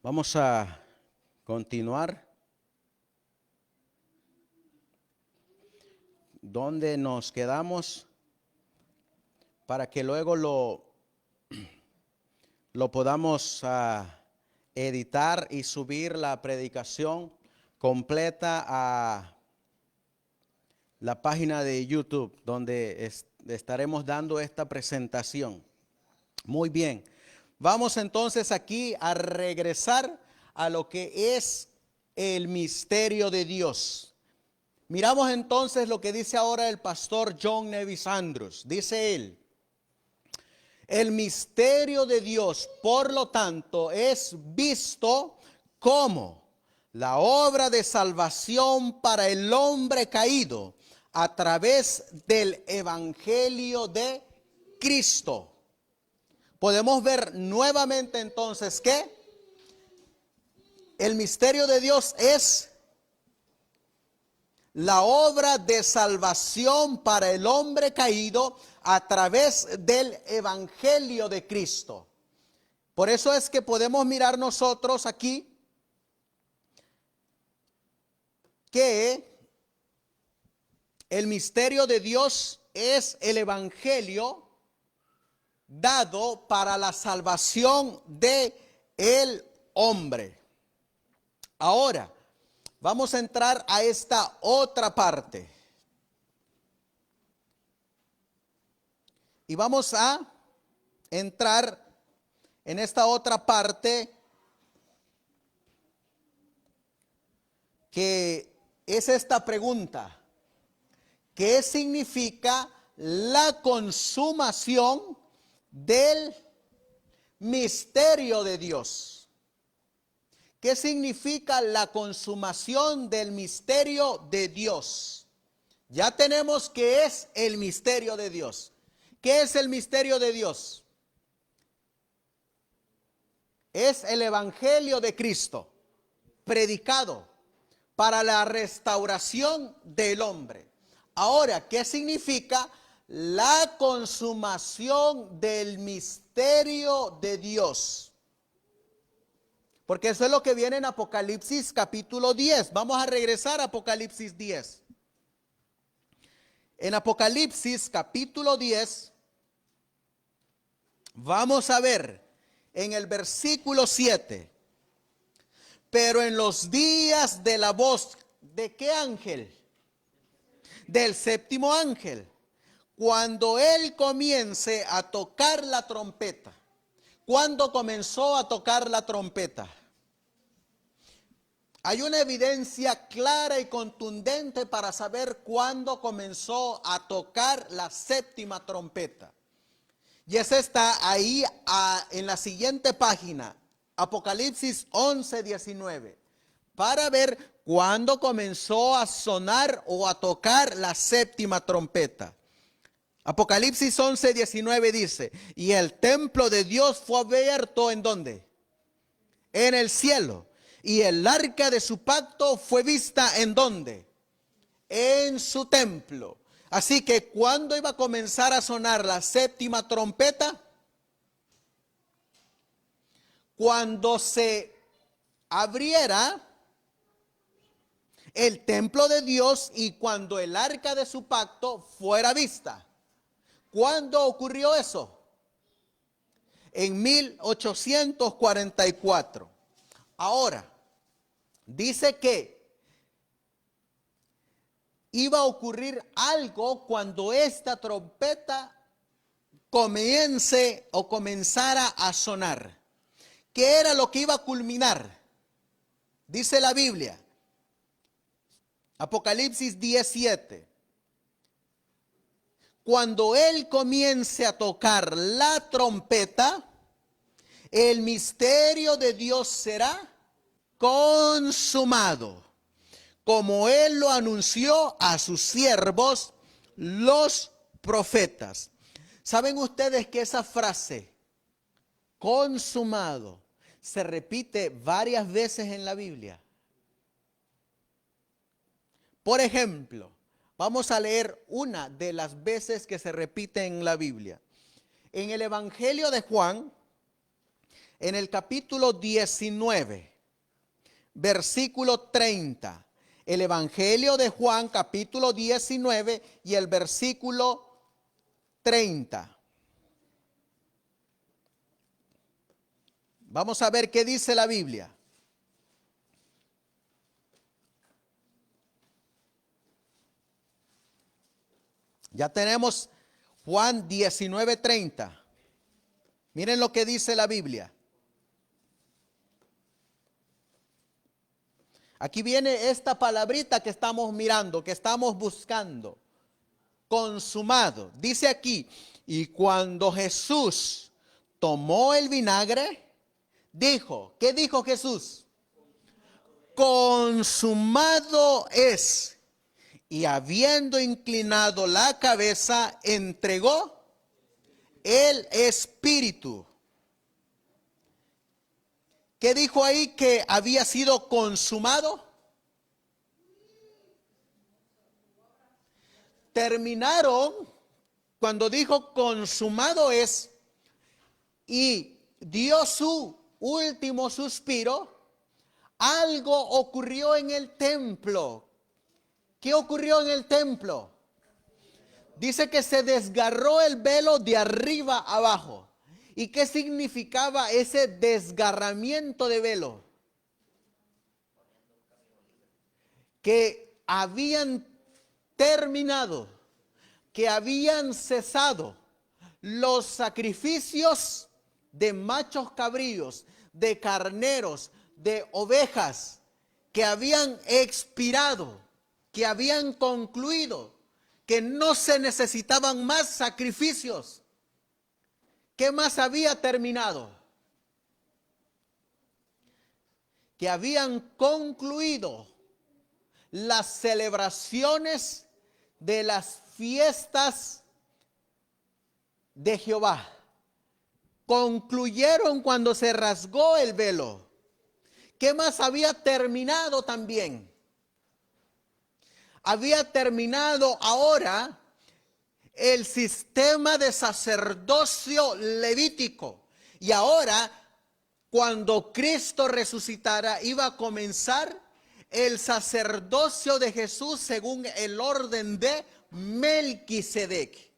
Vamos a continuar donde nos quedamos para que luego lo podamos editar y subir la predicación completa a la página de YouTube donde estaremos dando esta presentación. Muy bien. Vamos entonces aquí a regresar a lo que es el misterio de Dios. Miramos entonces lo que dice ahora el pastor John Nevis Andrews. Dice él: el misterio de Dios, por lo tanto, es visto como la obra de salvación para el hombre caído a través del evangelio de Cristo. Podemos ver nuevamente entonces que el misterio de Dios es la obra de salvación para el hombre caído a través del evangelio de Cristo. Por eso es que podemos mirar nosotros aquí que el misterio de Dios es el evangelio dado para la salvación de el hombre. Ahora, vamos a entrar a esta otra parte. Y vamos a entrar en esta otra parte que es esta pregunta: ¿qué significa la consumación del misterio de Dios? ¿Qué significa la consumación del misterio de Dios? Ya tenemos qué es el misterio de Dios. ¿Qué es el misterio de Dios? Es el evangelio de Cristo, predicado para la restauración del hombre. Ahora, ¿qué significa la consumación del misterio de Dios? Porque eso es lo que viene en Apocalipsis capítulo 10. Vamos a regresar a Apocalipsis 10. En Apocalipsis capítulo 10, vamos a ver en el versículo 7. Pero en los días de la voz, ¿de qué ángel? Del séptimo ángel. Cuando él comience a tocar la trompeta. ¿Cuándo comenzó a tocar la trompeta? Hay una evidencia clara y contundente para saber cuándo comenzó a tocar la séptima trompeta. Y esa está ahí en la siguiente página, Apocalipsis 11:19, para ver cuándo comenzó a sonar o a tocar la séptima trompeta. Apocalipsis 11:19 dice: y el templo de Dios fue abierto, ¿en dónde? En el cielo. Y el arca de su pacto fue vista, ¿en dónde? En su templo. Así que ¿cuándo iba a comenzar a sonar la séptima trompeta? Cuando se abriera el templo de Dios y cuando el arca de su pacto fuera vista. ¿Cuándo ocurrió eso? En 1844. Ahora, dice que iba a ocurrir algo cuando esta trompeta comience o comenzara a sonar. ¿Qué era lo que iba a culminar? Dice la Biblia, Apocalipsis 17. Cuando él comience a tocar la trompeta, el misterio de Dios será consumado, como él lo anunció a sus siervos, los profetas. ¿Saben ustedes que esa frase, consumado, se repite varias veces en la Biblia? Por ejemplo, vamos a leer una de las veces que se repite en la Biblia. En el Evangelio de Juan, en el capítulo 19, versículo 30. El Evangelio de Juan, capítulo 19 y el versículo 30. Vamos a ver qué dice la Biblia. Ya tenemos Juan 19:30. Miren lo que dice la Biblia. Aquí viene esta palabrita que estamos mirando, que estamos buscando. Consumado. Dice aquí, y cuando Jesús tomó el vinagre, dijo, ¿qué dijo Jesús? Consumado es. Y habiendo inclinado la cabeza, entregó el espíritu. ¿Qué dijo ahí que había sido consumado? Terminaron, cuando dijo consumado es, y dio su último suspiro, algo ocurrió en el templo. ¿Qué ocurrió en el templo? Dice que se desgarró el velo de arriba abajo. ¿Y qué significaba ese desgarramiento de velo? Que habían terminado, que habían cesado los sacrificios de machos cabríos, de carneros, de ovejas, que habían expirado, que habían concluido, que no se necesitaban más sacrificios. ¿Qué más había terminado? Que habían concluido las celebraciones de las fiestas de Jehová. Concluyeron cuando se rasgó el velo. ¿Qué más había terminado también? Había terminado ahora el sistema de sacerdocio levítico. Y ahora, cuando Cristo resucitara, iba a comenzar el sacerdocio de Jesús según el orden de Melquisedec.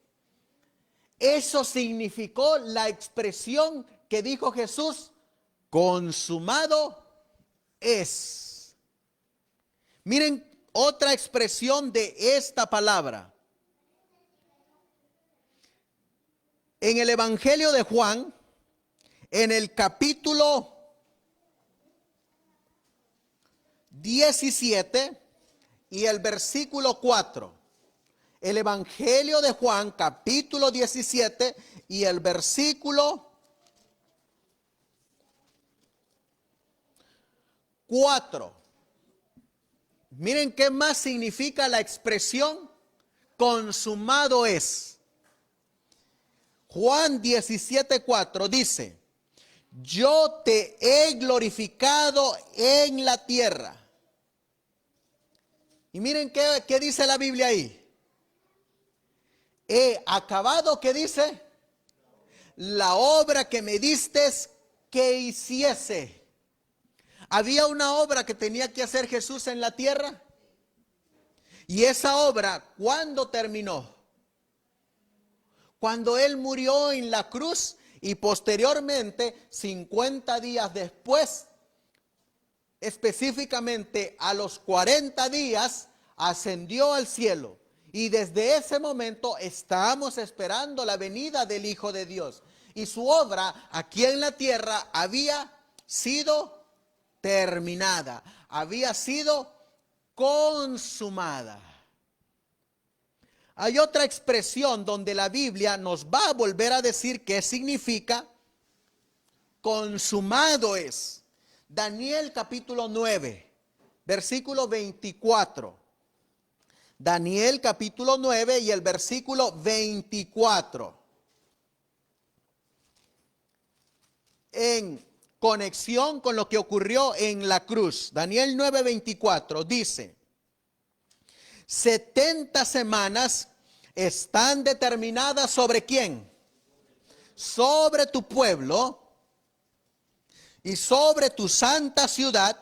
Eso significó la expresión que dijo Jesús: consumado es. Miren otra expresión de esta palabra. En el Evangelio de Juan, en el capítulo 17 y el versículo 4. El Evangelio de Juan, capítulo 17 y el versículo 4. Miren qué más significa la expresión consumado es. Juan 17:4 dice: yo te he glorificado en la tierra. Y miren qué dice la Biblia ahí. He acabado, ¿qué dice? La obra que me diste que hiciese. Había una obra que tenía que hacer Jesús en la tierra. Y esa obra, ¿cuándo terminó? Cuando Él murió en la cruz y posteriormente, 50 días después, específicamente a los 40 días, ascendió al cielo. Y desde ese momento estamos esperando la venida del Hijo de Dios. Y su obra aquí en la tierra había sido terminada, había sido consumada. Hay otra expresión donde la Biblia nos va a volver a decir qué significa consumado es. Daniel capítulo 9, versículo 24. Daniel capítulo 9 y el versículo 24. En conexión con lo que ocurrió en la cruz. Daniel 9:24 dice: 70 semanas están determinadas ¿sobre quién? Sobre tu pueblo, y sobre tu santa ciudad,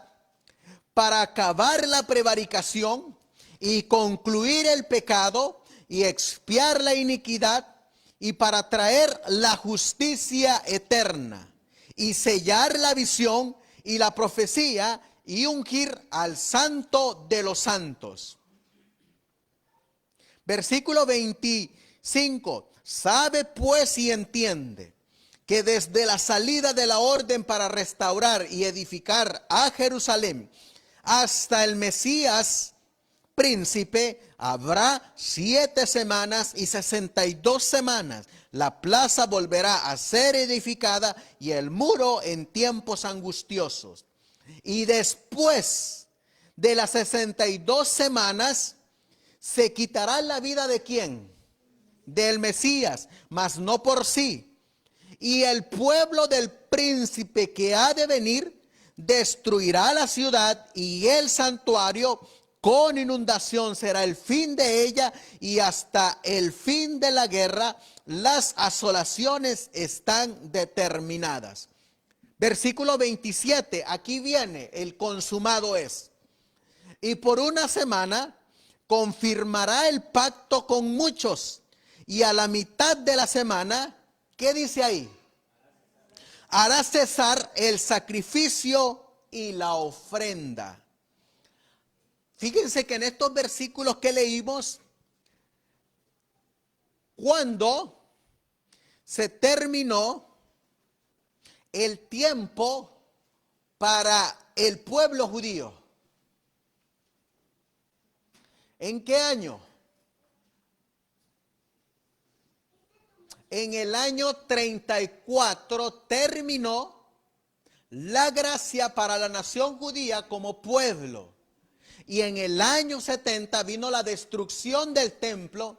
para acabar la prevaricación y concluir el pecado y expiar la iniquidad, y para traer la justicia eterna y sellar la visión y la profecía y ungir al santo de los santos. Versículo 25. Sabe pues y entiende que desde la salida de la orden para restaurar y edificar a Jerusalén hasta el Mesías príncipe habrá 7 semanas y 62 semanas. La plaza volverá a ser edificada y el muro en tiempos angustiosos. Y después de las 62 semanas se quitará la vida ¿de quién? Del Mesías, mas no por sí. Y el pueblo del príncipe que ha de venir destruirá la ciudad y el santuario. Con inundación será el fin de ella, y hasta el fin de la guerra las asolaciones están determinadas. Versículo 27, aquí viene el consumado es. Y por una semana confirmará el pacto con muchos, y a la mitad de la semana, ¿qué dice ahí? Hará cesar el sacrificio y la ofrenda. Fíjense que en estos versículos que leímos, cuando se terminó el tiempo para el pueblo judío. ¿En qué año? En el año 34 terminó la gracia para la nación judía como pueblo. Y en el año 70 vino la destrucción del templo,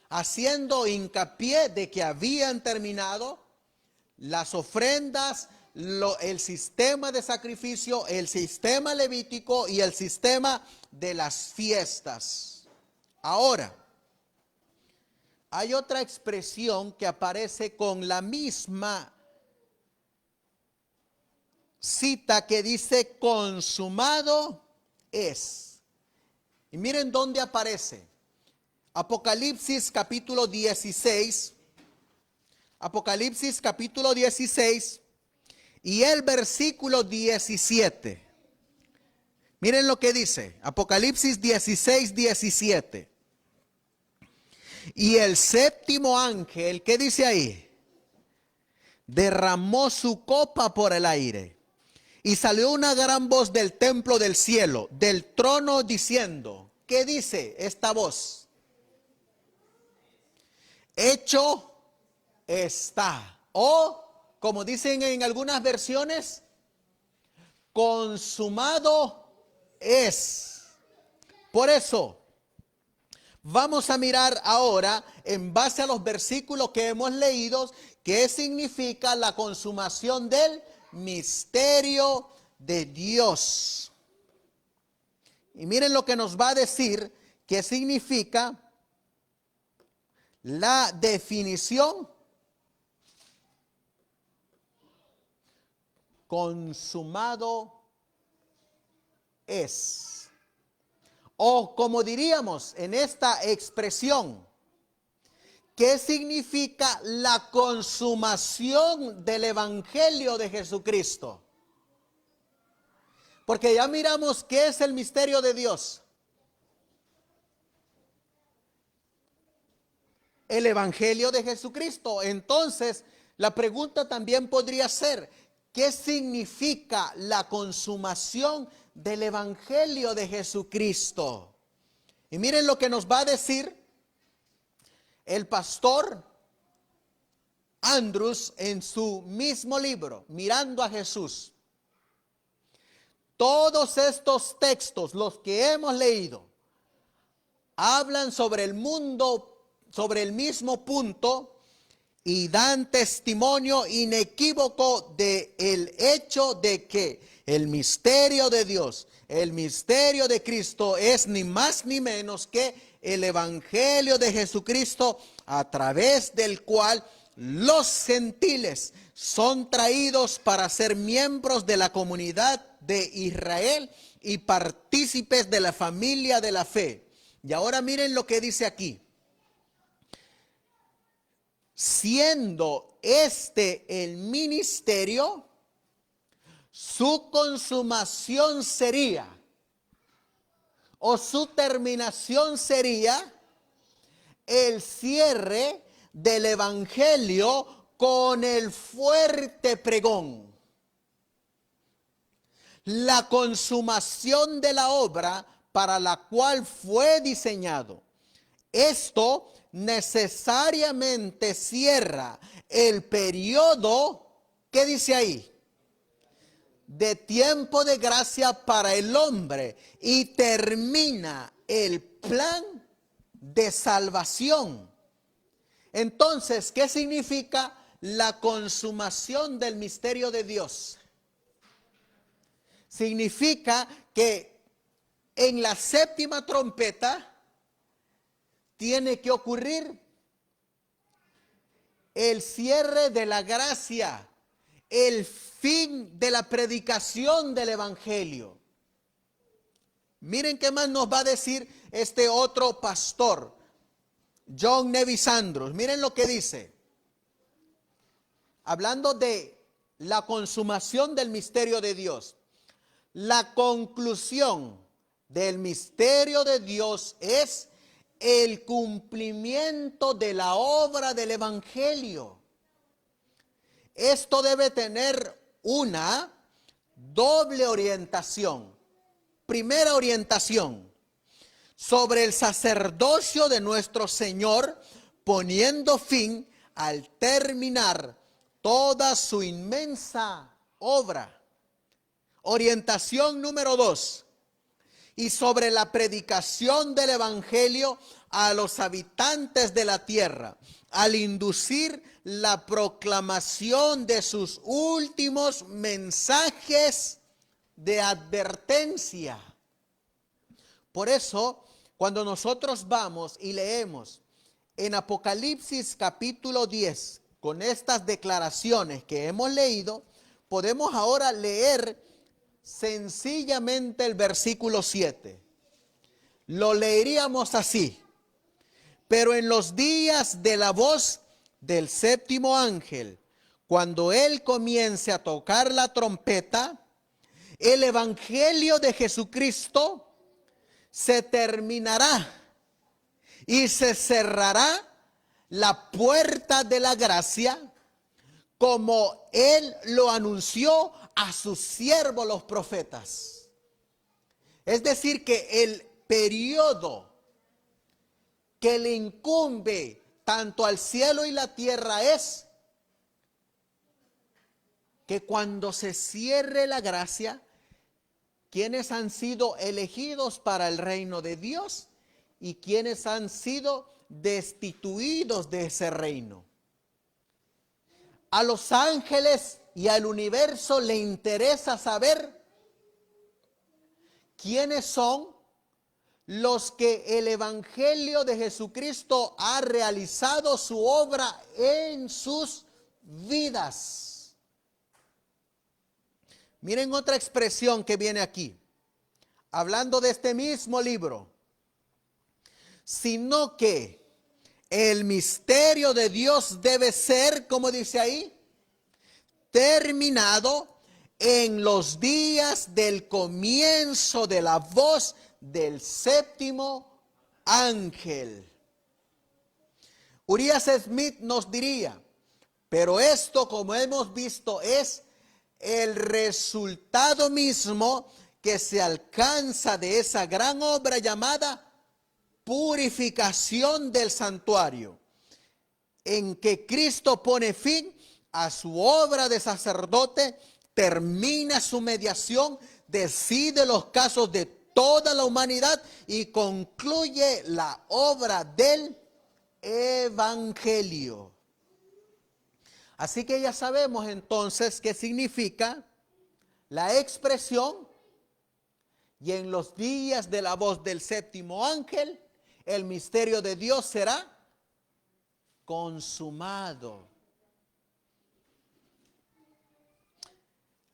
haciendo hincapié de que habían terminado las ofrendas, el sistema de sacrificio, el sistema levítico y el sistema de las fiestas. Ahora, hay otra expresión que aparece con la misma cita que dice consumado es. Y miren dónde aparece. Apocalipsis capítulo 16. Apocalipsis capítulo 16 y el versículo 17. Miren lo que dice. Apocalipsis 16, 17. Y el séptimo ángel, ¿qué dice ahí? Derramó su copa por el aire. Y salió una gran voz del templo del cielo, del trono, diciendo, ¿qué dice esta voz? Hecho está. O, como dicen en algunas versiones, consumado es. Por eso, vamos a mirar ahora, en base a los versículos que hemos leído, qué significa la consumación del misterio de Dios. Y miren lo que nos va a decir, qué significa la definición. Consumado es. O como diríamos en esta expresión, ¿qué significa la consumación del Evangelio de Jesucristo? Porque ya miramos qué es el misterio de Dios. El Evangelio de Jesucristo. Entonces, la pregunta también podría ser, ¿qué significa la consumación del Evangelio de Jesucristo? Y miren lo que nos va a decir el pastor Andrews en su mismo libro, Mirando a Jesús. Todos estos textos, los que hemos leído, hablan sobre el mundo, sobre el mismo punto, y dan testimonio inequívoco de el hecho de que el misterio de Dios, el misterio de Cristo es ni más ni menos que el Evangelio de Jesucristo, a través del cual los gentiles son traídos para ser miembros de la comunidad de Israel y partícipes de la familia de la fe. Y ahora miren lo que dice aquí. Siendo este el ministerio, su consumación sería, o su terminación sería, el cierre del evangelio con el fuerte pregón. La consumación de la obra para la cual fue diseñado. Esto necesariamente cierra el periodo, ¿qué dice ahí? De tiempo de gracia para el hombre y termina el plan de salvación. Entonces, ¿qué significa la consumación del misterio de Dios? Significa que en la séptima trompeta tiene que ocurrir el cierre de la gracia, el fin de la predicación del evangelio. Miren qué más nos va a decir este otro pastor, John Nevis Andrews. Miren lo que dice, hablando de la consumación del misterio de Dios. La conclusión del misterio de Dios es el cumplimiento de la obra del evangelio. Esto debe tener una doble orientación. Primera orientación, sobre el sacerdocio de nuestro Señor, poniendo fin al terminar toda su inmensa obra. Orientación número 2, y sobre la predicación del evangelio a los habitantes de la tierra, al inducir la proclamación de sus últimos mensajes de advertencia. Por eso, cuando nosotros vamos y leemos en Apocalipsis capítulo 10, con estas declaraciones que hemos leído, podemos ahora leer sencillamente el versículo 7. Lo leeríamos así: pero en los días de la voz del séptimo ángel, cuando él comience a tocar la trompeta, el evangelio de Jesucristo se terminará y se cerrará la puerta de la gracia, como él lo anunció a sus siervos los profetas. Es decir, que el periodo que le incumbe tanto al cielo y la tierra es que cuando se cierre la gracia, quienes han sido elegidos para el reino de Dios y quienes han sido destituidos de ese reino. A los ángeles y al universo le interesa saber quiénes son los que el evangelio de Jesucristo ha realizado su obra en sus vidas. Miren otra expresión que viene aquí, hablando de este mismo libro. Sino que el misterio de Dios debe ser, como dice ahí, terminado en los días del comienzo de la voz del séptimo ángel. Urias Smith nos diría, pero esto, como hemos visto, es el resultado mismo que se alcanza de esa gran obra llamada purificación del santuario, en que Cristo pone fin a su obra de sacerdote, termina su mediación, decide los casos de toda la humanidad y concluye la obra del evangelio. Así que ya sabemos entonces qué significa la expresión: y en los días de la voz del séptimo ángel, el misterio de Dios será consumado.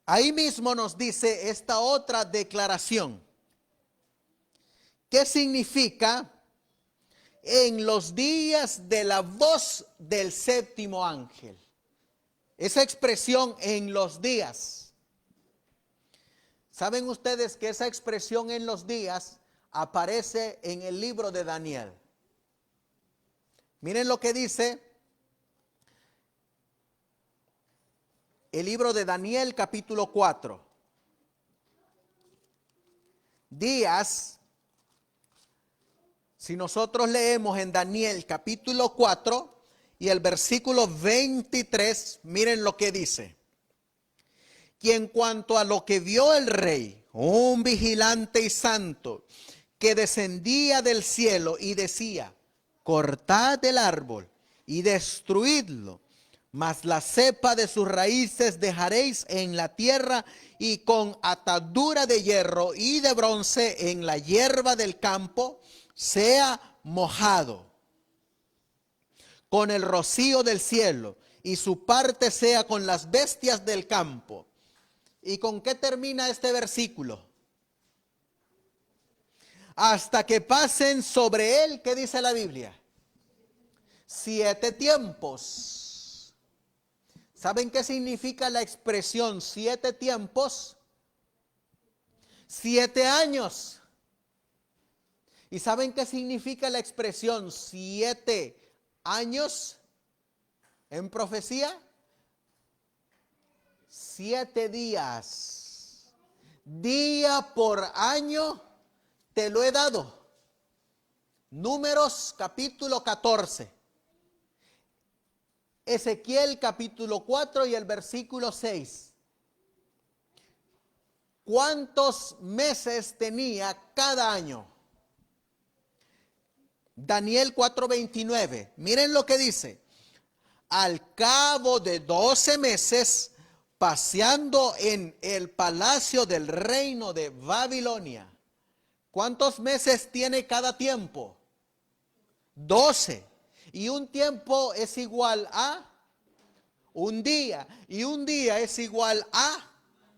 ahí mismo nos dice esta otra declaración. ¿Qué significa en los días de la voz del séptimo ángel? Esa expresión en los días. ¿Saben ustedes que esa expresión en los días aparece en el libro de Daniel? Miren lo que dice el libro de Daniel capítulo 4. Días, si nosotros leemos en Daniel capítulo 4 y el versículo 23, miren lo que dice. Y en cuanto a lo que vio el rey, un vigilante y santo, que descendía del cielo y decía, cortad el árbol y destruidlo, mas la cepa de sus raíces dejaréis en la tierra y con atadura de hierro y de bronce en la hierba del campo sea mojado con el rocío del cielo y su parte sea con las bestias del campo. ¿Y con qué termina este versículo? Hasta que pasen sobre él, ¿qué dice la Biblia? 7 tiempos. ¿Saben qué significa la expresión 7 tiempos? 7 años. ¿Y saben qué significa la expresión 7 años en profecía? 7 días. Día por año te lo he dado. Números capítulo 14. Ezequiel capítulo 4 y el versículo 6. ¿Cuántos meses tenía cada año? Daniel 4:29. Miren lo que dice. Al cabo de 12 meses, paseando en el palacio del reino de Babilonia. ¿Cuántos meses tiene cada tiempo? 12. Y un tiempo es igual a un día. Y un día es igual a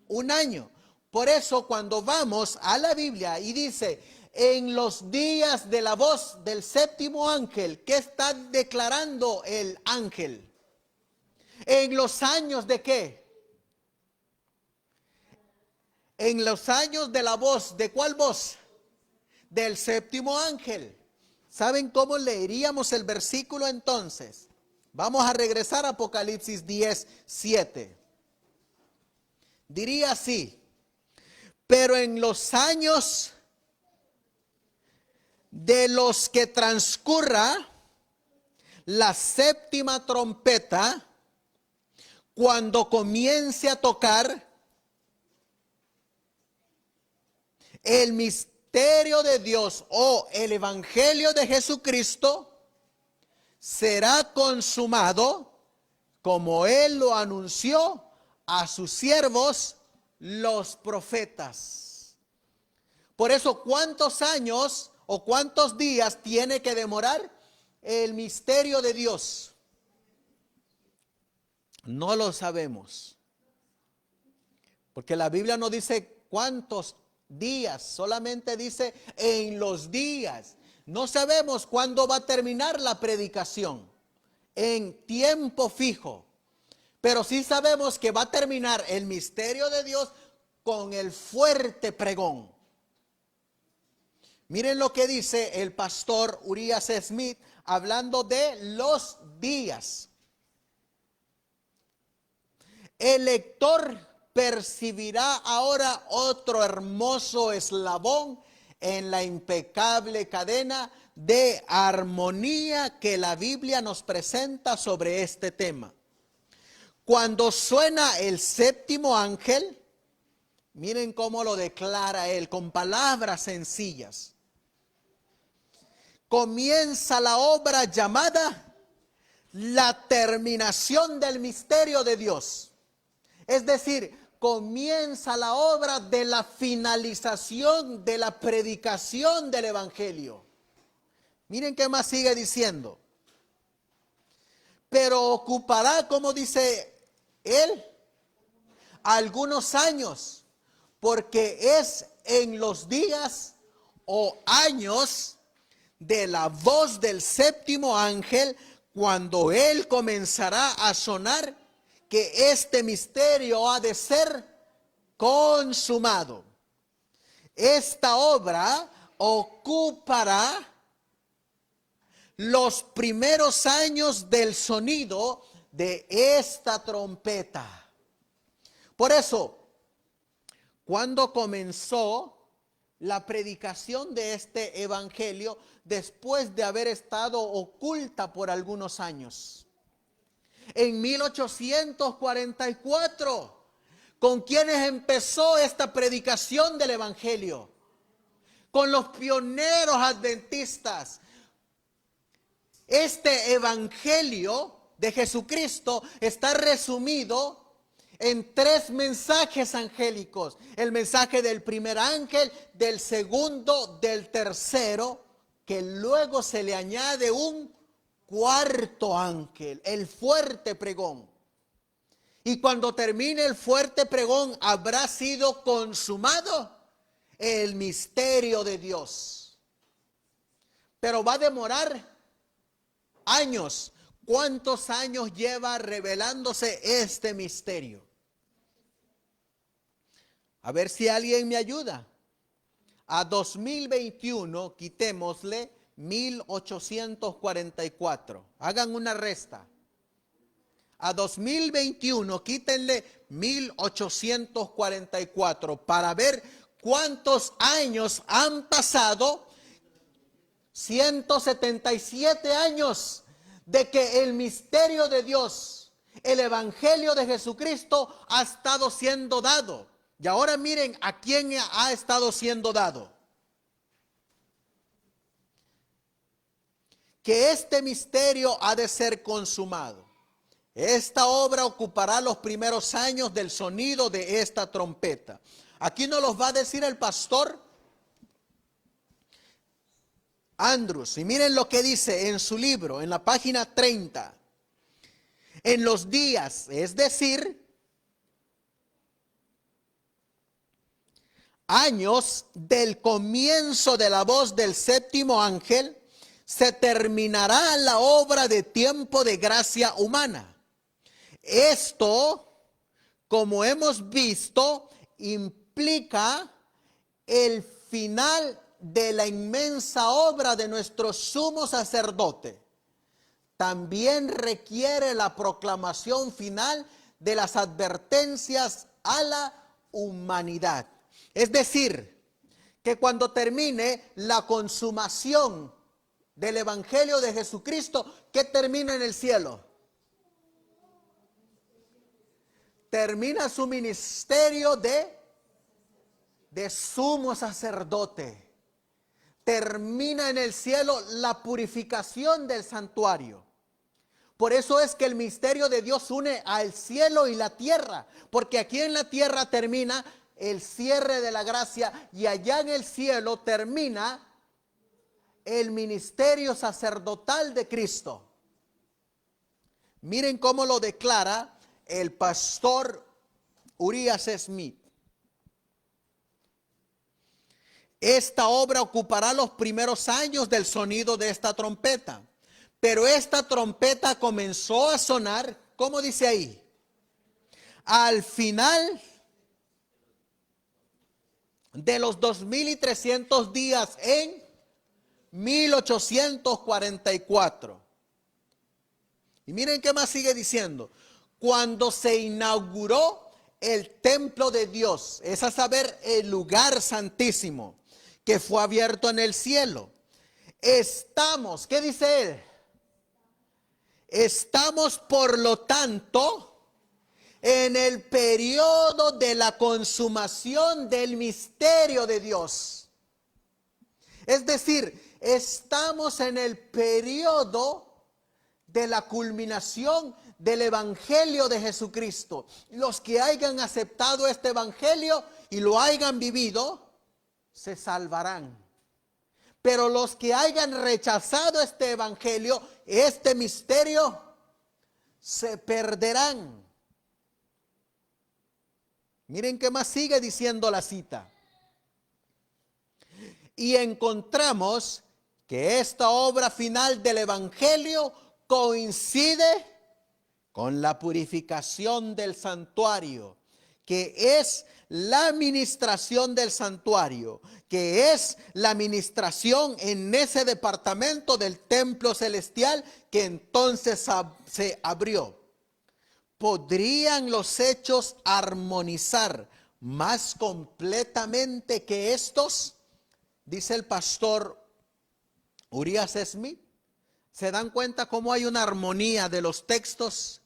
un año. Por eso cuando vamos a la Biblia y dice, en los días de la voz del séptimo ángel, ¿qué está declarando el ángel? ¿En los años de qué? En los años de la voz, ¿de cuál voz? Del séptimo ángel. ¿Saben cómo leeríamos el versículo entonces? Vamos a regresar a Apocalipsis 10:7. Diría así, pero en los años de los que transcurra la séptima trompeta, cuando comience a tocar el misterio de Dios o el evangelio de Jesucristo, será consumado como Él lo anunció a sus siervos los profetas. Por eso, ¿cuántos años o cuántos días tiene que demorar el misterio de Dios? No lo sabemos. Porque la Biblia no dice cuántos días, solamente dice en los días. No sabemos cuándo va a terminar la predicación en tiempo fijo, pero sí sabemos que va a terminar el misterio de Dios con el fuerte pregón. Miren lo que dice el pastor Urias Smith hablando de los días. El lector percibirá ahora otro hermoso eslabón en la impecable cadena de armonía que la Biblia nos presenta sobre este tema. Cuando suena el séptimo ángel, miren cómo lo declara él con palabras sencillas. Comienza la obra llamada la terminación del misterio de Dios. Es decir, comienza la obra de la finalización de la predicación del evangelio. Miren qué más sigue diciendo. Pero ocupará, como dice él, algunos años, porque es en los días o años de la voz del séptimo ángel, cuando él comenzará a sonar, que este misterio ha de ser consumado. Esta obra ocupará los primeros años del sonido de esta trompeta. Por eso, cuando comenzó la predicación de este evangelio, después de haber estado oculta por algunos años, en 1844, ¿con quienes empezó esta predicación del evangelio? Con los pioneros adventistas. Este evangelio de Jesucristo está resumido en 3 mensajes angélicos: el mensaje del primer ángel, del segundo, del tercero, que luego se le añade un cuarto ángel, el fuerte pregón. Y cuando termine el fuerte pregón, habrá sido consumado el misterio de Dios. Pero va a demorar años. ¿Cuántos años lleva revelándose este misterio? A ver si alguien me ayuda. A 2021 quitémosle 1844. Hagan una resta. A 2021 quítenle 1844 para ver cuántos años han pasado. 177 años de que el misterio de Dios, el evangelio de Jesucristo, ha estado siendo dado. Y ahora miren a quién ha estado siendo dado. Que este misterio ha de ser consumado. Esta obra ocupará los primeros años del sonido de esta trompeta. Aquí nos los va a decir el pastor Andrews. Y miren lo que dice en su libro, en la página 30. En los días, es decir, años del comienzo de la voz del séptimo ángel, se terminará la obra de tiempo de gracia humana. Esto, como hemos visto, implica el final de la inmensa obra de nuestro sumo sacerdote. También requiere la proclamación final de las advertencias a la humanidad. Es decir, que cuando termine la consumación del evangelio de Jesucristo, ¿qué termina en el cielo? Termina su ministerio de sumo sacerdote. Termina en el cielo la purificación del santuario. Por eso es que el misterio de Dios une al cielo y la tierra, porque aquí en la tierra termina el cierre de la gracia y allá en el cielo termina el ministerio sacerdotal de Cristo. Miren cómo lo declara el pastor Urias Smith. Esta obra ocupará los primeros años del sonido de esta trompeta. Pero esta trompeta comenzó a sonar, ¿cómo dice ahí? Al final de los 2300 días en 1844. Y miren qué más sigue diciendo. Cuando se inauguró el templo de Dios, es a saber, el lugar santísimo, que fue abierto en el cielo. Estamos, ¿qué dice él? Estamos, por lo tanto, en el periodo de la consumación del misterio de Dios. Es decir, estamos en el periodo de la culminación del evangelio de Jesucristo. Los que hayan aceptado este evangelio y lo hayan vivido, se salvarán. Pero los que hayan rechazado este evangelio, este misterio, se perderán. Miren qué más sigue diciendo la cita. Y encontramos que esta obra final del Evangelio coincide con la purificación del santuario, que es la administración del santuario, que es la administración en ese departamento del templo celestial que entonces se abrió. ¿Podrían los hechos armonizar más completamente que estos? Dice el pastor Urias Smith. ¿Se dan cuenta cómo hay una armonía de los textos?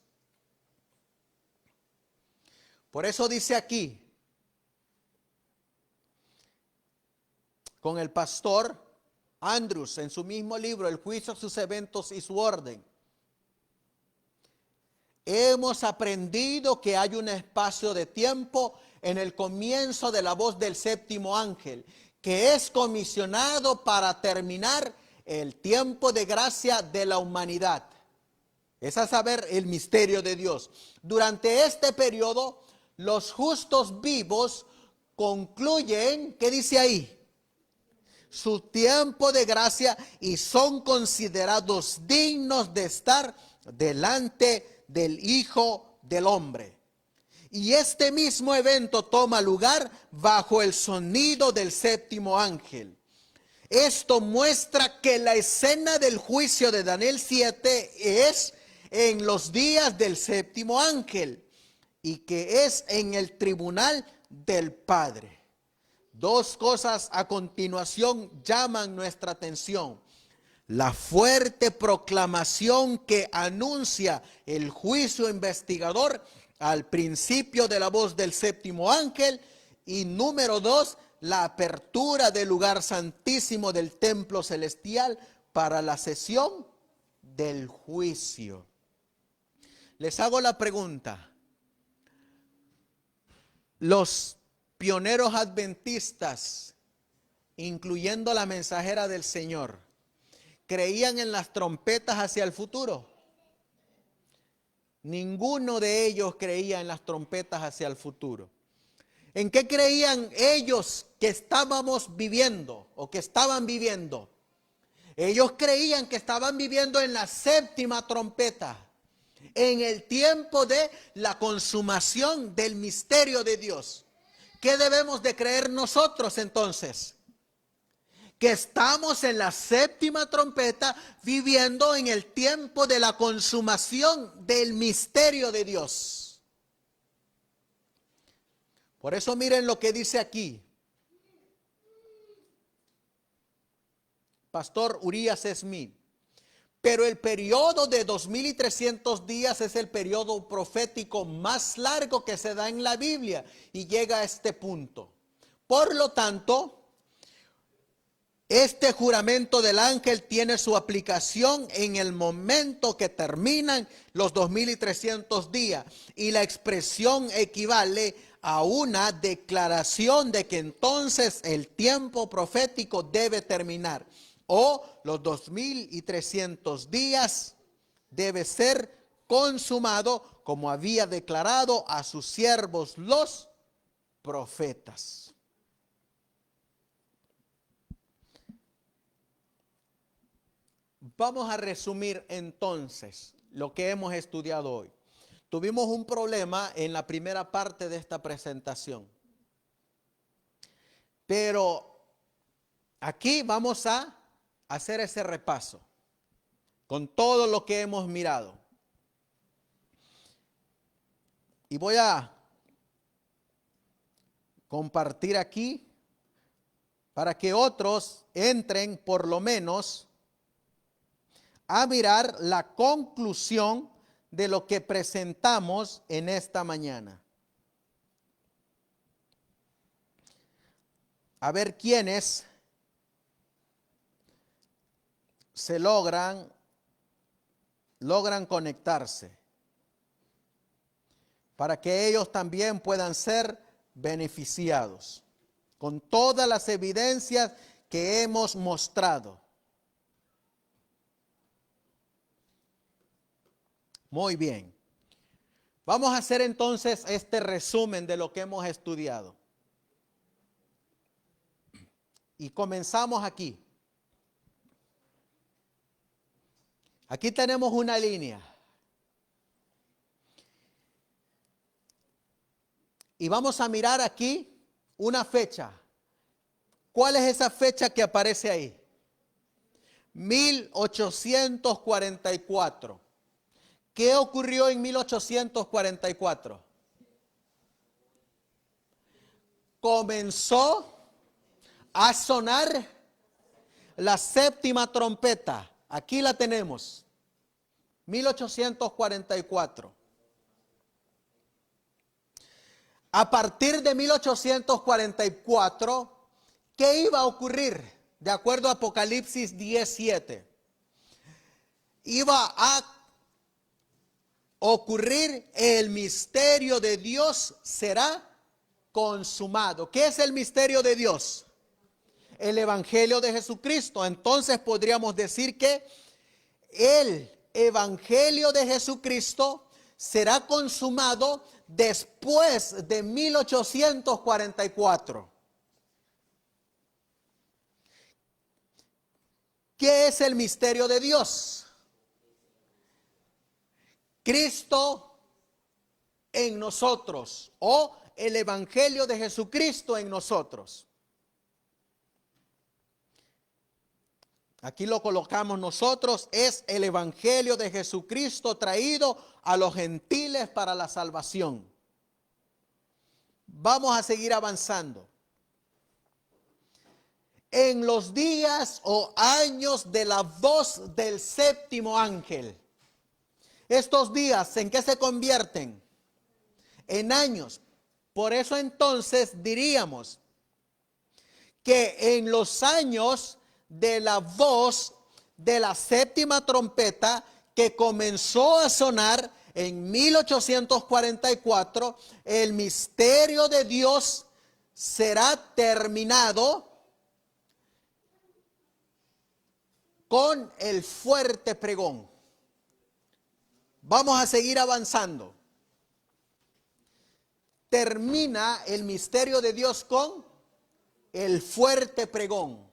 Por eso dice aquí, con el pastor Andrews, en su mismo libro, El juicio, sus eventos y su orden. Hemos aprendido que hay un espacio de tiempo en el comienzo de la voz del séptimo ángel, que es comisionado para terminar el tiempo de gracia de la humanidad. Es a saber, el misterio de Dios. Durante este periodo, los justos vivos concluyen, ¿qué dice ahí? Su tiempo de gracia y son considerados dignos de estar delante del Hijo del Hombre. Y este mismo evento toma lugar bajo el sonido del séptimo ángel. Esto muestra que la escena del juicio de Daniel 7 es en los días del séptimo ángel y que es en el tribunal del Padre. Dos cosas a continuación llaman nuestra atención. La fuerte proclamación que anuncia el juicio investigador al principio de la voz del séptimo ángel. Y número 2, la apertura del lugar santísimo del templo celestial para la sesión del juicio. Les hago la pregunta. Los pioneros adventistas, incluyendo la mensajera del Señor, ¿creían en las trompetas hacia el futuro? Ninguno de ellos creía en las trompetas hacia el futuro. ¿En qué creían ellos que estábamos viviendo o que estaban viviendo? Ellos creían que estaban viviendo en la séptima trompeta, en el tiempo de la consumación del misterio de Dios. ¿Qué debemos de creer nosotros entonces? Que estamos en la séptima trompeta viviendo en el tiempo de la consumación del misterio de Dios. Por eso miren lo que dice aquí. Pastor Urias Smith. Pero el periodo de 2300 días es el periodo profético más largo que se da en la Biblia y llega a este punto. Por lo tanto, este juramento del ángel tiene su aplicación en el momento que terminan los 2300 días y la expresión equivale a una declaración de que entonces el tiempo profético debe terminar. O los 2300 días debe ser consumado como había declarado a sus siervos los profetas. Vamos a resumir entonces lo que hemos estudiado hoy. Tuvimos un problema en la primera parte de esta presentación. Pero aquí vamos a hacer ese repaso con todo lo que hemos mirado. Y voy a compartir aquí para que otros entren por lo menos a mirar la conclusión de lo que presentamos en esta mañana. A ver quiénes se logran conectarse para que ellos también puedan ser beneficiados con todas las evidencias que hemos mostrado. Muy bien. Vamos a hacer entonces este resumen de lo que hemos estudiado. Y comenzamos aquí. Aquí tenemos una línea. Y vamos a mirar aquí una fecha. ¿Cuál es esa fecha que aparece ahí? 1844. ¿Qué ocurrió en 1844? Comenzó a sonar la séptima trompeta. Aquí la tenemos. 1844. A partir de 1844, ¿qué iba a ocurrir? De acuerdo a Apocalipsis 10:7. Iba a ocurrir el misterio de Dios será consumado. ¿Qué es el misterio de Dios? El Evangelio de Jesucristo. Entonces podríamos decir que el Evangelio de Jesucristo será consumado después de 1844. ¿Qué es el misterio de Dios? Cristo en nosotros, o el Evangelio de Jesucristo en nosotros. Aquí lo colocamos nosotros, es el Evangelio de Jesucristo traído a los gentiles para la salvación. Vamos a seguir avanzando. En los días o años de la voz del séptimo ángel. Estos días, ¿en qué se convierten? En años. Por eso entonces diríamos que en los años de la voz de la séptima trompeta que comenzó a sonar en 1844, el misterio de Dios será terminado con el fuerte pregón. Vamos a seguir avanzando. Termina el misterio de Dios con el fuerte pregón.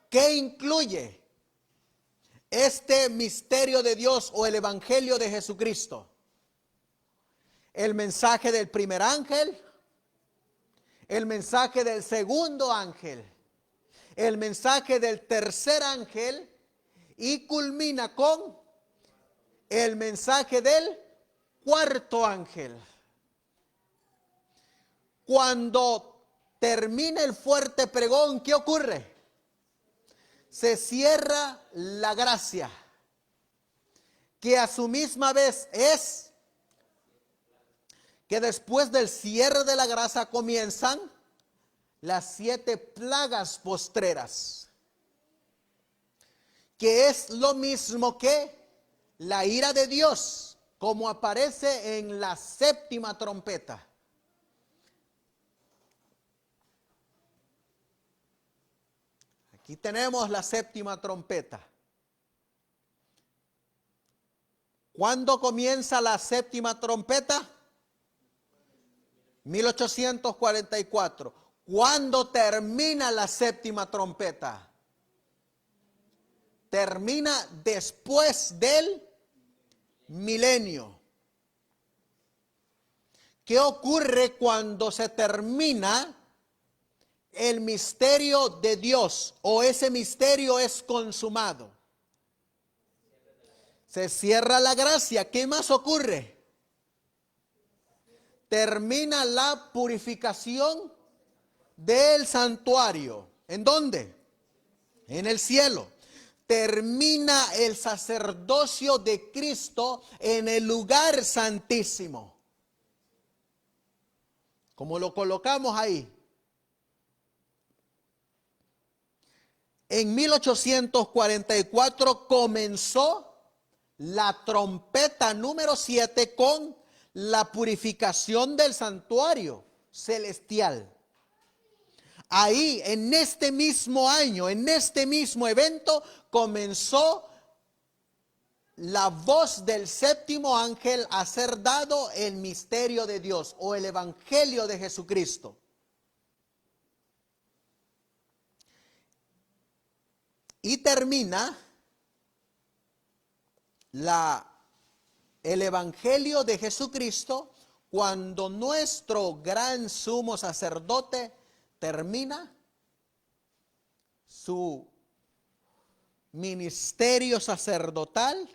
¿Qué incluye este misterio de Dios o el Evangelio de Jesucristo? El mensaje del primer ángel, el mensaje del segundo ángel, el mensaje del tercer ángel y culmina con el mensaje del cuarto ángel. Cuando termina el fuerte pregón, ¿qué ocurre? Se cierra la gracia, que a su misma vez es que después del cierre de la gracia comienzan las 7 plagas postreras, que es lo mismo que la ira de Dios, como aparece en la séptima trompeta. Aquí tenemos la séptima trompeta. ¿Cuándo comienza la séptima trompeta? 1844. ¿Cuándo termina la séptima trompeta? Termina después del milenio. ¿Qué ocurre cuando se termina el misterio de Dios o ese misterio es consumado? Se cierra la gracia. ¿Qué más ocurre? Termina la purificación del santuario. ¿En dónde? En el cielo. Termina el sacerdocio de Cristo en el lugar santísimo. Como lo colocamos ahí. En 1844 comenzó la trompeta número 7 con la purificación del santuario celestial. Ahí, en este mismo año, en este mismo evento, comenzó la voz del séptimo ángel a ser dado el misterio de Dios o el evangelio de Jesucristo. Y termina el evangelio de Jesucristo cuando nuestro gran sumo sacerdote termina su ministerio sacerdotal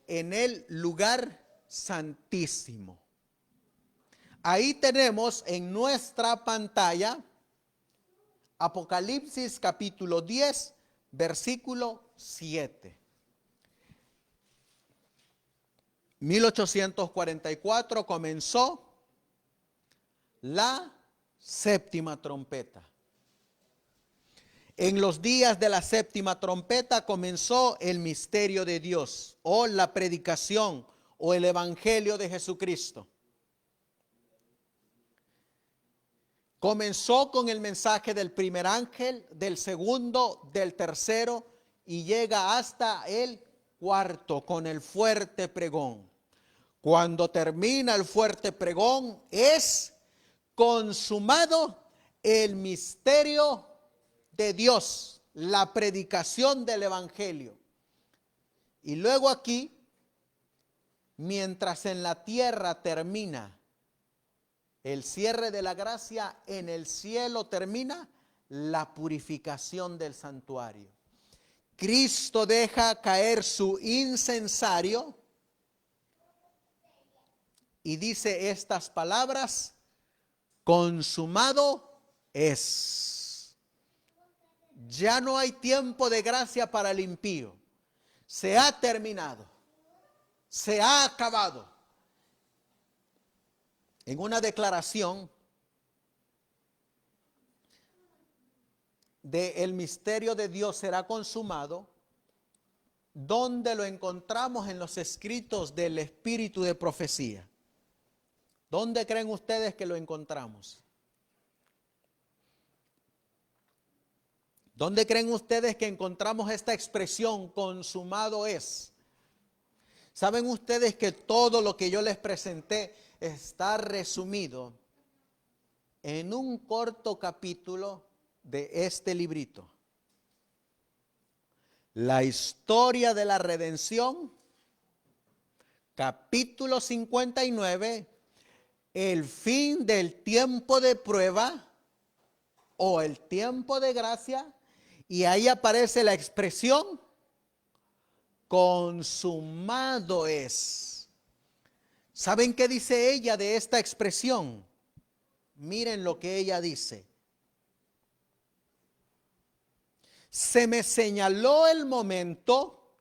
en el lugar santísimo. Ahí tenemos en nuestra pantalla Apocalipsis capítulo 10, versículo 7. 1844 comenzó la séptima trompeta. En los días de la séptima trompeta comenzó el misterio de Dios, o la predicación, o el evangelio de Jesucristo. Comenzó con el mensaje del primer ángel, del segundo, del tercero, y llega hasta el cuarto con el fuerte pregón. Cuando termina el fuerte pregón, es consumado el misterio de Dios, la predicación del evangelio. Y luego aquí, mientras en la tierra termina el cierre de la gracia, en el cielo termina la purificación del santuario. Cristo deja caer su incensario y dice estas palabras: consumado es. Ya no hay tiempo de gracia para el impío. Se ha terminado. Se ha acabado. En una declaración de el misterio de Dios será consumado, ¿dónde lo encontramos? En los escritos del espíritu de profecía. ¿Dónde creen ustedes que lo encontramos? ¿Dónde creen ustedes que encontramos esta expresión, consumado es? ¿Saben ustedes que todo lo que yo les presenté está resumido en un corto capítulo de este librito? La historia de la redención, capítulo 59, el fin del tiempo de prueba o el tiempo de gracia, y ahí aparece la expresión consumado es. ¿Saben qué dice ella de esta expresión? Miren lo que ella dice. Se me señaló el momento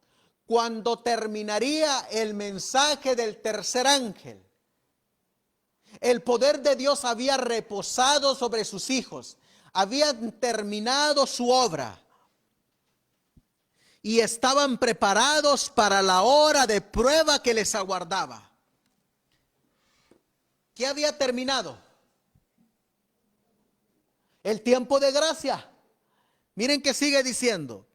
cuando terminaría el mensaje del tercer ángel. El poder de Dios había reposado sobre sus hijos. Habían terminado su obra. Y estaban preparados para la hora de prueba que les aguardaba. ¿Qué había terminado? El tiempo de gracia. Miren que sigue diciendo.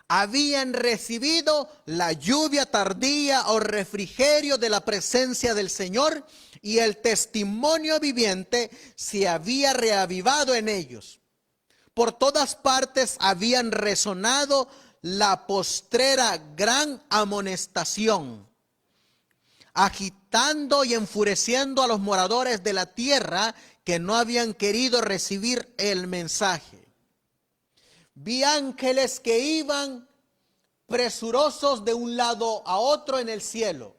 Habían recibido la lluvia tardía o refrigerio de la presencia del Señor, y el testimonio viviente se había reavivado en ellos. Por todas partes habían resonado la postrera gran amonestación, agitando y enfureciendo a los moradores de la tierra que no habían querido recibir el mensaje. Vi ángeles que iban presurosos de un lado a otro en el cielo.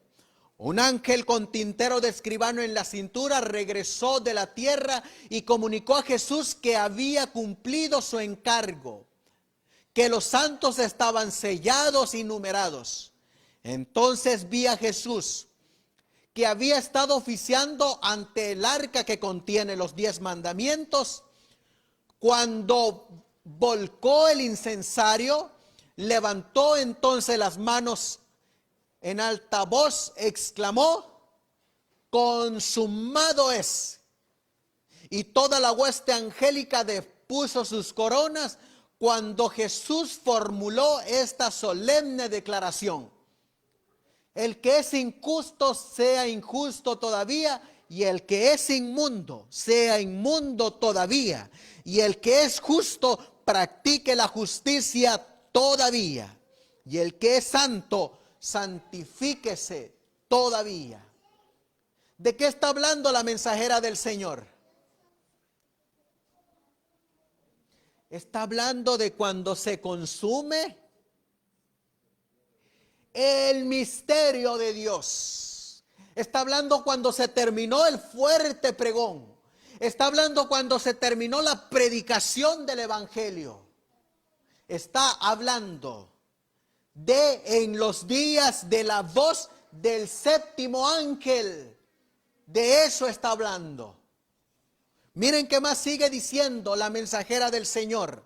Un ángel con tintero de escribano en la cintura regresó de la tierra y comunicó a Jesús que había cumplido su encargo, que los santos estaban sellados y numerados. Entonces vi a Jesús, que había estado oficiando ante el arca que contiene los 10 mandamientos. Cuando volcó el incensario, levantó entonces las manos en alta voz, exclamó: consumado es. Y toda la hueste angélica depuso sus coronas cuando Jesús formuló esta solemne declaración: el que es injusto sea injusto todavía, y el que es inmundo sea inmundo todavía, y el que es justo practique la justicia todavía, y el que es santo santifíquese todavía. ¿De qué está hablando la mensajera del Señor? Está hablando de cuando se consume el misterio de Dios. Está hablando cuando se terminó el fuerte pregón. Está hablando cuando se terminó la predicación del evangelio. Está hablando de en los días de la voz del séptimo ángel. De eso está hablando. Miren qué más sigue diciendo la mensajera del Señor.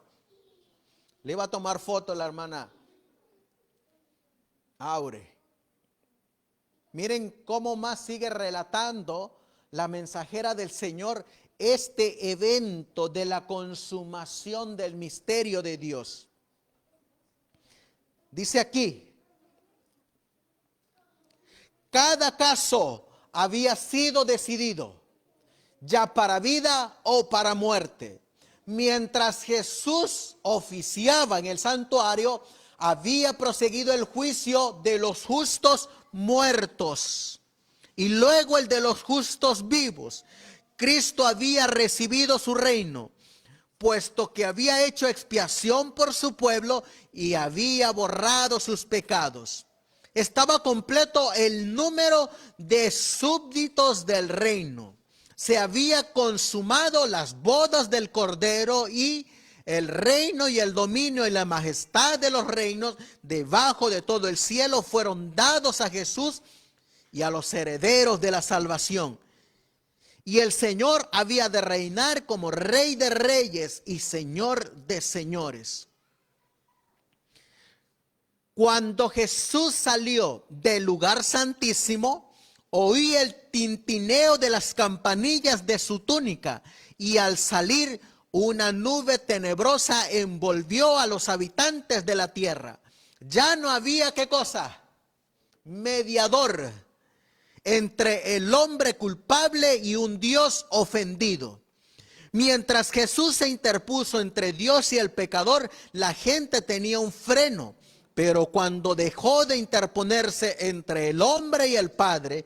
Le iba a tomar foto la hermana Aure. Miren cómo más sigue relatando la mensajera del Señor este evento de la consumación del misterio de Dios. Dice aquí: cada caso había sido decidido, ya para vida o para muerte. Mientras Jesús oficiaba en el santuario, había proseguido el juicio de los justos muertos y luego el de los justos vivos. Cristo había recibido su reino, puesto que había hecho expiación por su pueblo y había borrado sus pecados. Estaba completo el número de súbditos del reino. Se había consumado las bodas del Cordero, y el reino y el dominio y la majestad de los reinos debajo de todo el cielo fueron dados a Jesús y a los herederos de la salvación. Y el Señor había de reinar como Rey de reyes y Señor de señores. Cuando Jesús salió del lugar santísimo, oí el tintineo de las campanillas de su túnica, y al salir una nube tenebrosa envolvió a los habitantes de la tierra. Ya no había, ¿qué cosa? Mediador entre el hombre culpable y un Dios ofendido. Mientras Jesús se interpuso entre Dios y el pecador, la gente tenía un freno. Pero cuando dejó de interponerse entre el hombre y el Padre,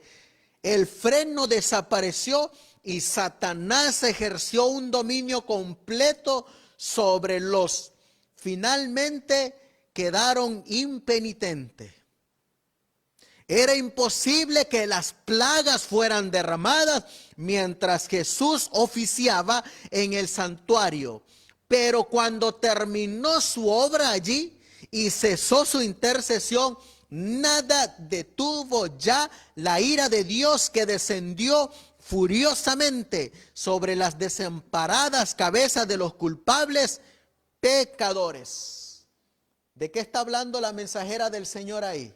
el freno desapareció y Satanás ejerció un dominio completo sobre los finalmente quedaron impenitentes. Era imposible que las plagas fueran derramadas mientras Jesús oficiaba en el santuario. Pero cuando terminó su obra allí y cesó su intercesión, nada detuvo ya la ira de Dios, que descendió furiosamente sobre las desamparadas cabezas de los culpables pecadores. ¿De qué está hablando la mensajera del Señor ahí?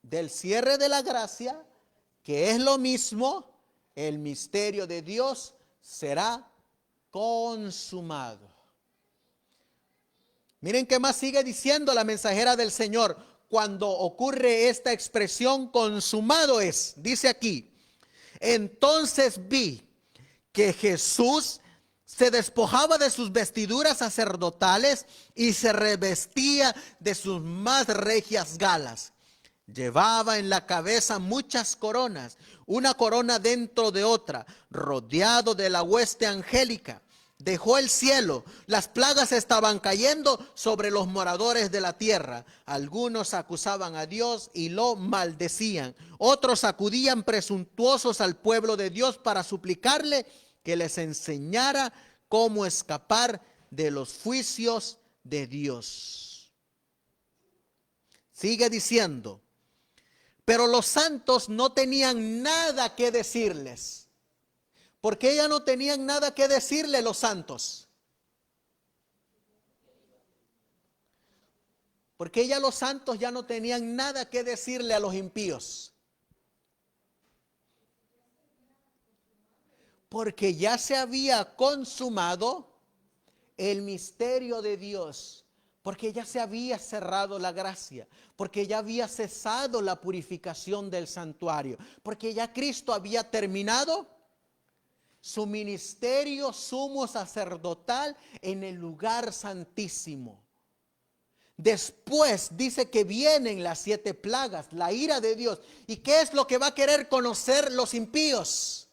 Del cierre de la gracia, que es lo mismo, el misterio de Dios será consumado. Miren qué más sigue diciendo la mensajera del Señor cuando ocurre esta expresión consumado es. Dice aquí: entonces vi que Jesús se despojaba de sus vestiduras sacerdotales y se revestía de sus más regias galas. Llevaba en la cabeza muchas coronas, una corona dentro de otra, rodeado de la hueste angélica. Dejó el cielo, las plagas estaban cayendo sobre los moradores de la tierra. Algunos acusaban a Dios y lo maldecían. Otros acudían presuntuosos al pueblo de Dios para suplicarle que les enseñara cómo escapar de los juicios de Dios. Sigue diciendo: pero los santos no tenían nada que decirles. ¿Por qué ya no tenían nada que decirle los santos? Porque ya los santos ya no tenían nada que decirle a los impíos. Porque ya se había consumado el misterio de Dios, porque ya se había cerrado la gracia, porque ya había cesado la purificación del santuario, porque ya Cristo había terminado su ministerio sumo sacerdotal en el lugar santísimo. Después dice que vienen las 7 plagas, la ira de Dios. ¿Y qué es lo que va a querer conocer los impíos?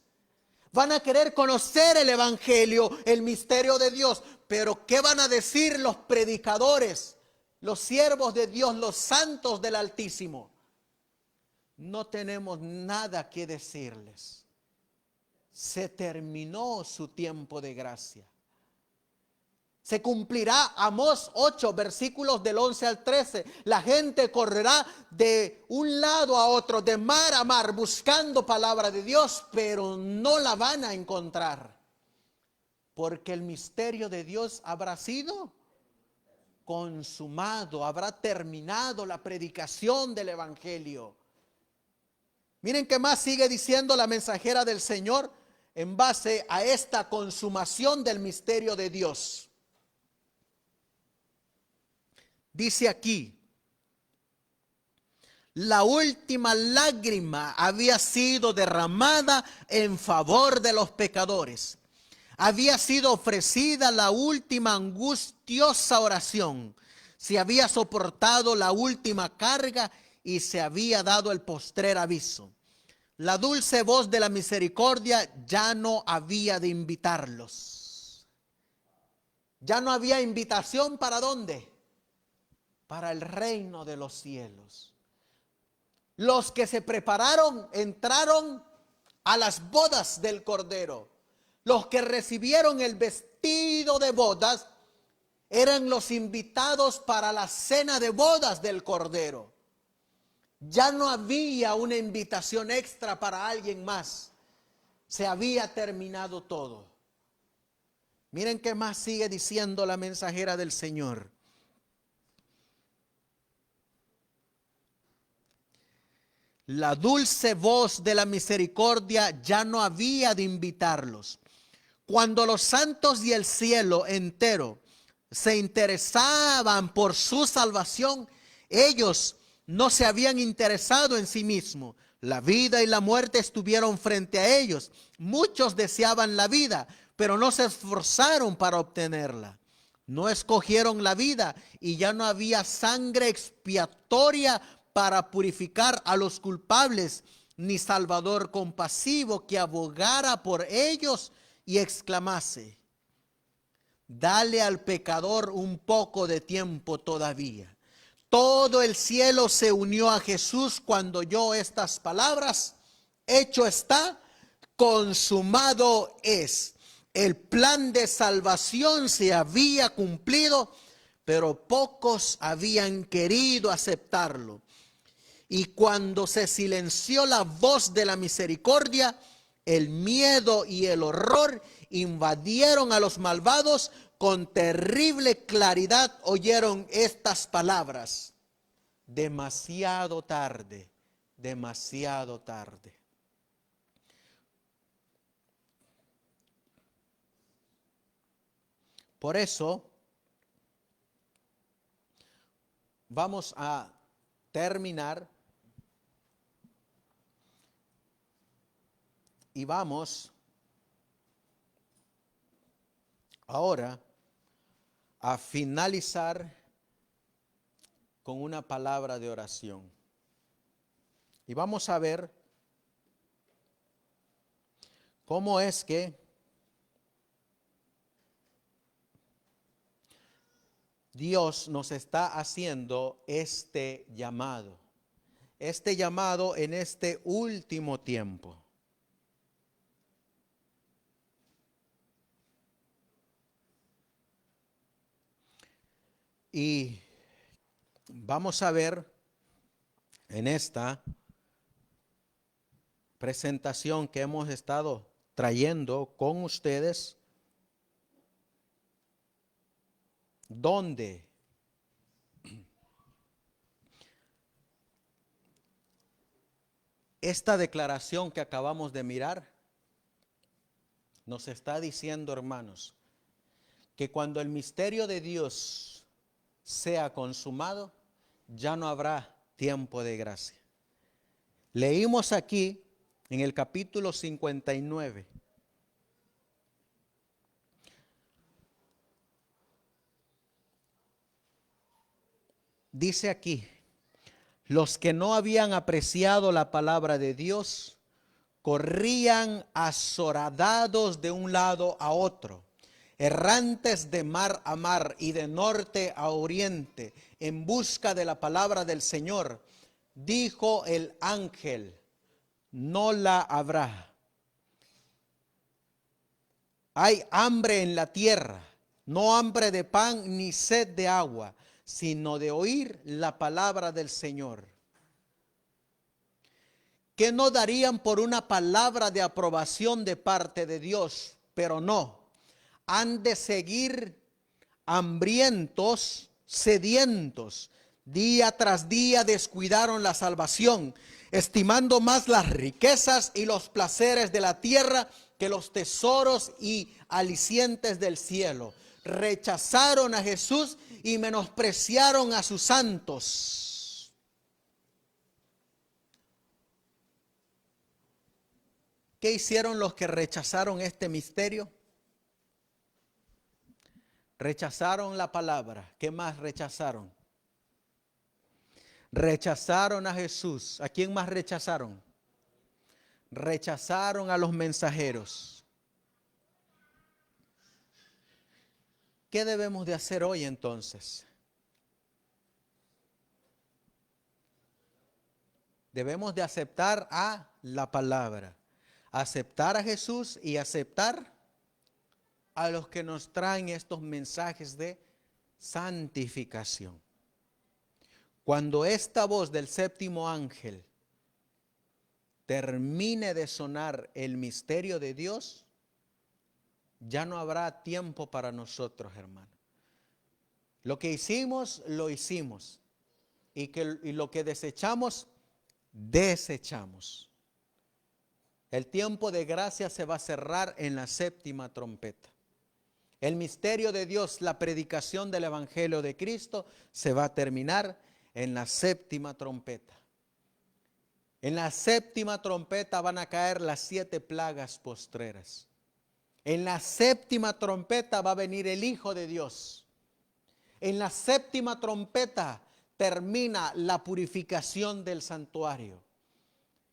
Van a querer conocer el evangelio, el misterio de Dios. Pero ¿qué van a decir los predicadores, los siervos de Dios, los santos del Altísimo? No tenemos nada que decirles. Se terminó su tiempo de gracia. Se cumplirá Amós 8, versículos del 11 al 13. La gente correrá de un lado a otro, de mar a mar, buscando palabra de Dios, pero no la van a encontrar. Porque el misterio de Dios habrá sido consumado, habrá terminado la predicación del evangelio. Miren qué más sigue diciendo la mensajera del Señor en base a esta consumación del misterio de Dios. Dice aquí, la última lágrima había sido derramada en favor de los pecadores. Había sido ofrecida la última angustiosa oración. Se había soportado la última carga y se había dado el postrer aviso. La dulce voz de la misericordia ya no había de invitarlos. Ya no había invitación, ¿para dónde? Para el reino de los cielos. Los que se prepararon entraron a las bodas del Cordero. Los que recibieron el vestido de bodas eran los invitados para la cena de bodas del Cordero. Ya no había una invitación extra para alguien más. Se había terminado todo. Miren qué más sigue diciendo la mensajera del Señor. La dulce voz de la misericordia ya no había de invitarlos. Cuando los santos y el cielo entero se interesaban por su salvación, ellos no se habían interesado en sí mismos. La vida y la muerte estuvieron frente a ellos. Muchos deseaban la vida, pero no se esforzaron para obtenerla. No escogieron la vida y ya no había sangre expiatoria para purificar a los culpables, ni salvador compasivo que abogara por ellos y exclamase: dale al pecador un poco de tiempo todavía. Todo el cielo se unió a Jesús cuando oyó estas palabras: hecho está, consumado es. El plan de salvación se había cumplido, pero pocos habían querido aceptarlo. Y cuando se silenció la voz de la misericordia, el miedo y el horror invadieron a los malvados. Con terrible claridad oyeron estas palabras: demasiado tarde, demasiado tarde. Por eso vamos a terminar y vamos ahora a finalizar con una palabra de oración. Y vamos a ver cómo es que Dios nos está haciendo este llamado en este último tiempo. Y vamos a ver en esta presentación que hemos estado trayendo con ustedes, donde esta declaración que acabamos de mirar nos está diciendo, hermanos, que cuando el misterio de Dios sea consumado, ya no habrá tiempo de gracia. Leímos aquí en el capítulo 59. Dice aquí, los que no habían apreciado la palabra de Dios corrían azoradados de un lado a otro, errantes de mar a mar y de norte a oriente, en busca de la palabra del Señor. Dijo el ángel, no la habrá. Hay hambre en la tierra, no hambre de pan ni sed de agua, sino de oír la palabra del Señor. ¿Qué no darían por una palabra de aprobación de parte de Dios? Pero no, han de seguir hambrientos, sedientos. Día tras día descuidaron la salvación, estimando más las riquezas y los placeres de la tierra que los tesoros y alicientes del cielo. Rechazaron a Jesús y menospreciaron a sus santos. ¿Qué hicieron los que rechazaron este misterio? Rechazaron la palabra. ¿Qué más rechazaron? Rechazaron a Jesús. ¿A quién más rechazaron? Rechazaron a los mensajeros. ¿Qué debemos de hacer hoy entonces? Debemos de aceptar a la palabra, aceptar a Jesús y aceptar a los que nos traen estos mensajes de santificación. Cuando esta voz del séptimo ángel termine de sonar el misterio de Dios, ya no habrá tiempo para nosotros, hermano. Lo que hicimos, lo hicimos. Y lo que desechamos, desechamos. El tiempo de gracia se va a cerrar en la séptima trompeta. El misterio de Dios, la predicación del Evangelio de Cristo, se va a terminar en la séptima trompeta. En la séptima trompeta van a caer las 7 plagas postreras. En la séptima trompeta va a venir el Hijo de Dios. En la séptima trompeta termina la purificación del santuario.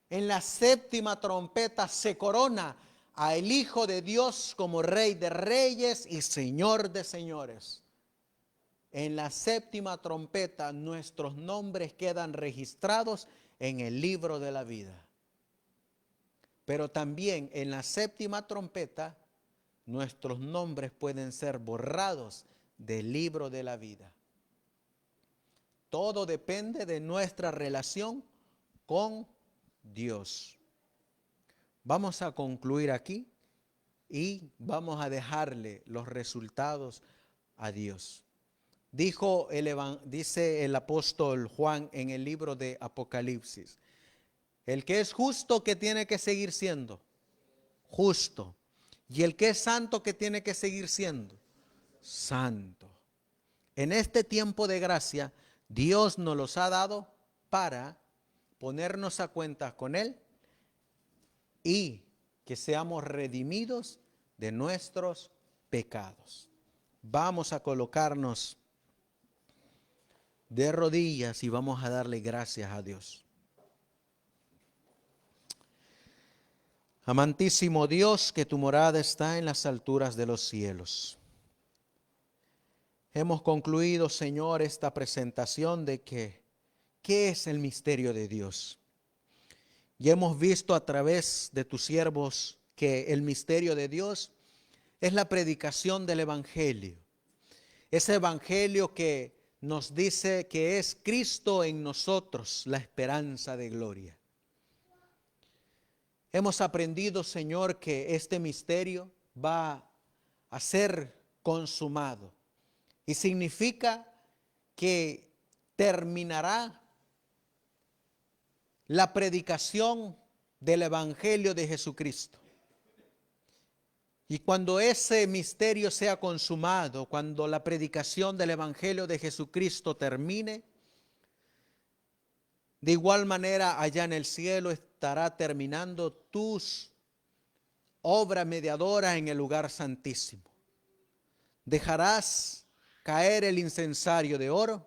En la séptima trompeta se corona a el Hijo de Dios como Rey de Reyes y Señor de Señores. En la séptima trompeta nuestros nombres quedan registrados en el libro de la vida. Pero también en la séptima trompeta nuestros nombres pueden ser borrados del libro de la vida. Todo depende de nuestra relación con Dios. Vamos a concluir aquí y vamos a dejarle los resultados a Dios. Dice el apóstol Juan en el libro de Apocalipsis, el que es justo, ¿qué tiene que seguir siendo? Justo. Y el que es santo, ¿qué tiene que seguir siendo? Santo. En este tiempo de gracia, Dios nos los ha dado para ponernos a cuenta con Él y que seamos redimidos de nuestros pecados. Vamos a colocarnos de rodillas y vamos a darle gracias a Dios. Amantísimo Dios, que tu morada está en las alturas de los cielos. Hemos concluido, Señor, esta presentación de ¿qué es el misterio de Dios? Y hemos visto a través de tus siervos que el misterio de Dios es la predicación del Evangelio. Ese Evangelio que nos dice que es Cristo en nosotros, la esperanza de gloria. Hemos aprendido, Señor, que este misterio va a ser consumado y significa que terminará la predicación del Evangelio de Jesucristo. Y cuando ese misterio sea consumado, cuando la predicación del Evangelio de Jesucristo termine, de igual manera allá en el cielo estará terminando tus obras mediadoras en el lugar santísimo. Dejarás caer el incensario de oro,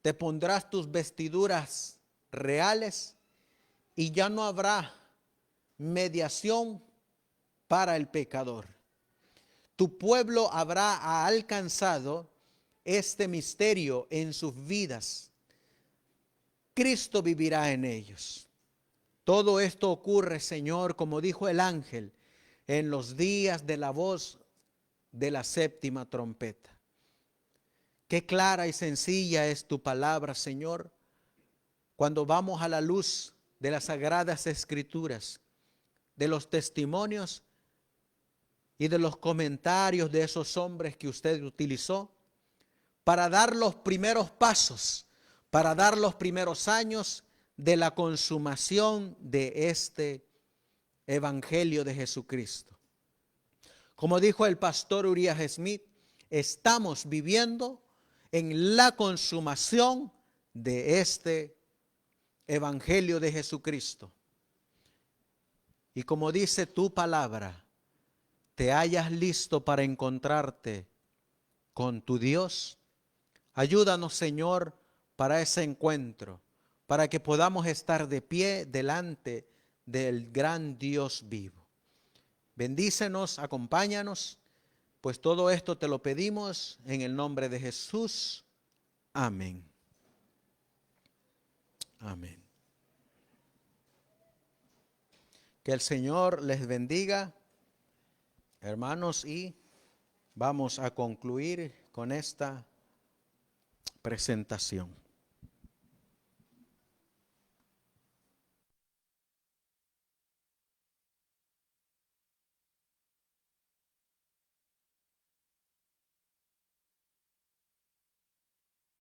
te pondrás tus vestiduras reales y ya no habrá mediación para el pecador. Tu pueblo habrá alcanzado este misterio en sus vidas. Cristo vivirá en ellos. Todo esto ocurre, Señor, como dijo el ángel, en los días de la voz de la séptima trompeta. Qué clara y sencilla es tu palabra, Señor, cuando vamos a la luz de las sagradas escrituras, de los testimonios y de los comentarios de esos hombres que usted utilizó para dar los primeros pasos, para dar los primeros años de la consumación de este Evangelio de Jesucristo. Como dijo el pastor Uriah Smith, estamos viviendo en la consumación de este Evangelio de Jesucristo. Y como dice tu palabra, te hayas listo para encontrarte con tu Dios. Ayúdanos, Señor, para ese encuentro, para que podamos estar de pie delante del gran Dios vivo. Bendícenos, acompáñanos, pues todo esto te lo pedimos en el nombre de Jesús. Amén. Amén. Que el Señor les bendiga, hermanos, y vamos a concluir con esta presentación.